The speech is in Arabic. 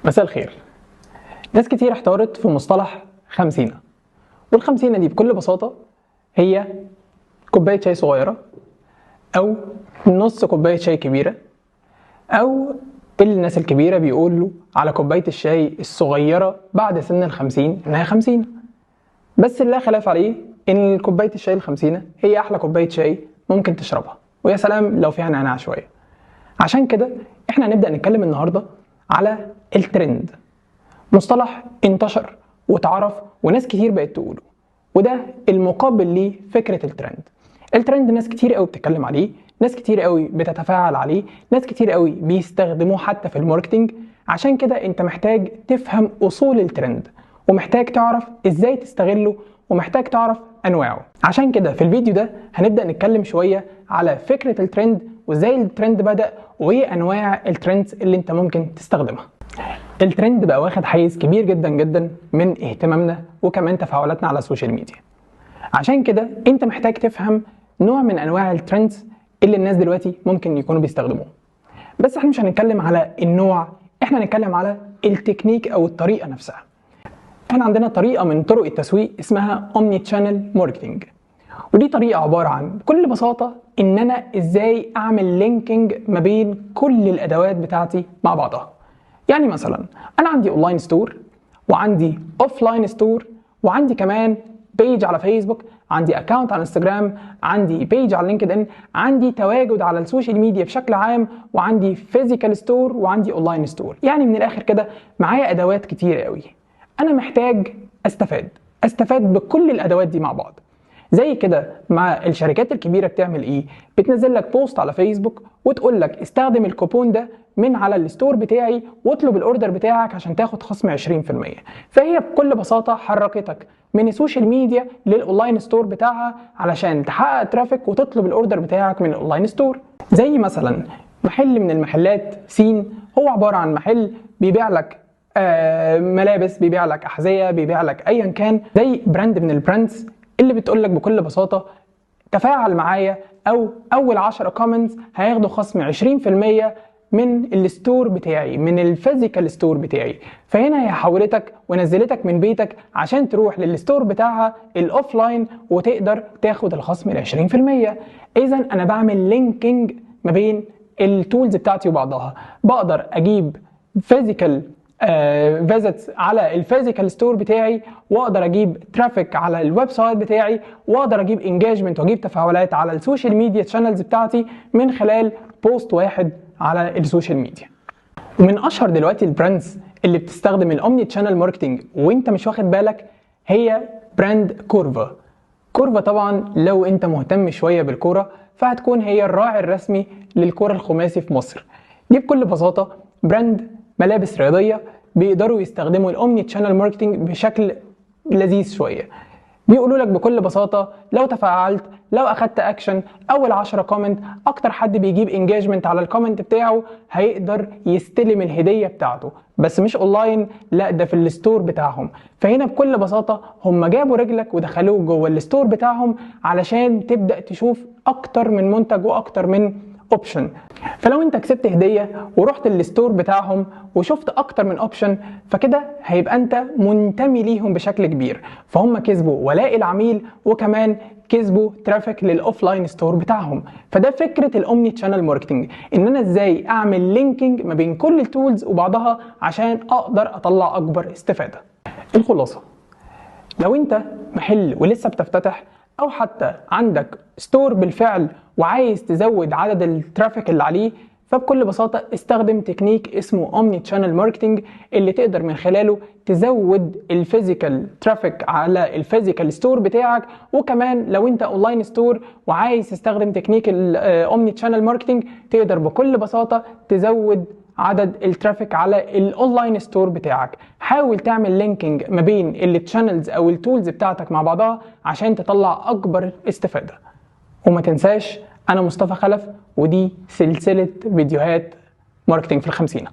مساء الخير. ناس كتير احتارت في مصطلح خمسينة، والخمسينة دي بكل بساطة هي كوباية شاي صغيرة أو نص كوباية شاي كبيرة، أو الناس الكبيرة بيقولوا على كوباية الشاي الصغيرة بعد سن الخمسين إنها خمسينة. بس لا خلاف عليه إن كوباية الشاي الخمسينة هي أحلى كوباية شاي ممكن تشربها، ويا سلام لو فيها نعناع شوية. عشان كده احنا هنبدأ نتكلم النهاردة على الترند، مصطلح انتشر واتعرف وناس كتير بقت تقوله، وده المقابل لفكرة الترند. الترند ناس كتير قوي بتتكلم عليه، ناس كتير قوي بتتفاعل عليه، ناس كتير قوي بيستخدموه حتى في الماركتينج. عشان كده انت محتاج تفهم اصول الترند، ومحتاج تعرف ازاي تستغله، ومحتاج تعرف انواعه. عشان كده في الفيديو ده هنبدأ نتكلم شوية على فكرة الترند، وازاي الترند بدأ، وايه انواع الترندز اللي انت ممكن تستخدمها. الترند بقى واخد حيز كبير جدا جدا من اهتمامنا وكمان تفاعلاتنا على السوشيال ميديا. عشان كده انت محتاج تفهم نوع من انواع الترندز اللي الناس دلوقتي ممكن يكونوا بيستخدموه. بس احنا مش هنتكلم على النوع، احنا هنتكلم على التكنيك او الطريقة نفسها. احنا عندنا طريقة من طرق التسويق اسمها اومني تشانل ماركتنج، ودي طريقة عبارة عن بكل بساطة ان انا ازاي اعمل لينكينج ما بين كل الادوات بتاعتي مع بعضها. يعني مثلا انا عندي اونلاين ستور، وعندي اوفلاين ستور، وعندي كمان بيج على فيسبوك، عندي اكونت على انستجرام، عندي بيج على لينكد ان، عندي تواجد على السوشيال ميديا بشكل عام، وعندي فيزيكال ستور، وعندي اونلاين ستور. يعني من الاخر كده معايا ادوات كتير قوي. انا محتاج استفاد بكل الادوات دي مع بعض. زي كده مع الشركات الكبيرة بتعمل ايه؟ بتنزل لك بوست على فيسبوك وتقول لك استخدم الكوبون ده من على الستور بتاعي واطلب الاوردر بتاعك عشان تاخد خصم 20%. فهي بكل بساطة حركتك من السوشيال ميديا للاونلاين ستور بتاعها علشان تحقق ترافيك وتطلب الاوردر بتاعك من الاونلاين ستور. زي مثلا محل من المحلات سين، هو عبارة عن محل بيبيع لك ملابس، بيبيع لك احذية، بيبيع لك ايا كان، زي براند من البراندز اللي بتقول لك بكل بساطة تفاعل معايا او اول 10 كومنتس هياخدوا خصم 20% من الستور بتاعي، من الفيزيكال ستور بتاعي. فهنا هي حولتك ونزلتك من بيتك عشان تروح للستور بتاعها الاوفلاين وتقدر تاخد الخصم 20%. اذا انا بعمل لينكينج ما بين التولز بتاعتي وبعضها. بقدر اجيب فيزيكال فيزيتس على الفيزيكال ستور بتاعي، واقدر اجيب ترافيك على الويب سايت بتاعي، واقدر اجيب انجيجمنت واجيب تفاعلات على السوشيال ميديا شانلز بتاعتي من خلال بوست واحد على السوشيال ميديا. ومن اشهر دلوقتي البراندز اللي بتستخدم الاومني تشانل ماركتنج وانت مش واخد بالك هي براند كورفا. كورفا طبعا لو انت مهتم شويه بالكوره فهتكون هي الراعي الرسمي للكره الخماسي في مصر. دي بكل بساطه براند ملابس رياضيه بيقدروا يستخدموا الاومني تشانل ماركتنج بشكل لذيذ شويه. بيقولوا لك بكل بساطه لو تفاعلت، لو اخدت اكشن، اول 10 كومنت، اكتر حد بيجيب انجيجمنت على الكومنت بتاعه هيقدر يستلم الهديه بتاعته، بس مش اونلاين، لا ده في الستور بتاعهم. فهنا بكل بساطه هم جابوا رجلك ودخلوك جوه الستور بتاعهم علشان تبدا تشوف اكتر من منتج واكتر من اوبشن. فلو انت كسبت هديه ورحت الستور بتاعهم وشفت اكتر من اوبشن، فكده هيبقى انت منتمي ليهم بشكل كبير. فهم كسبوا ولاء العميل وكمان كسبوا ترافيك للاوفلاين ستور بتاعهم. فده فكره الاومني تشانل ماركتنج، ان انا ازاي اعمل لينكينج ما بين كل التولز وبعضها عشان اقدر اطلع اكبر استفاده. الخلاصه، لو انت محل ولسه بتفتتح، او حتى عندك ستور بالفعل وعايز تزود عدد الترافيك اللي عليه، فبكل بساطة استخدم تكنيك اسمه اومني تشانل ماركتنج اللي تقدر من خلاله تزود الفيزيكال ترافيك على الفيزيكال ستور بتاعك. وكمان لو انت اونلاين ستور وعايز تستخدم تكنيك الاومني تشانل ماركتنج تقدر بكل بساطة تزود عدد الترافيك على الاونلاين ستور بتاعك. حاول تعمل لينكينج ما بين التشانلز او التولز بتاعتك مع بعضها عشان تطلع اكبر استفادة. وما تنساش انا مصطفى خلف، ودي سلسلة فيديوهات ماركتينج في الخمسينة.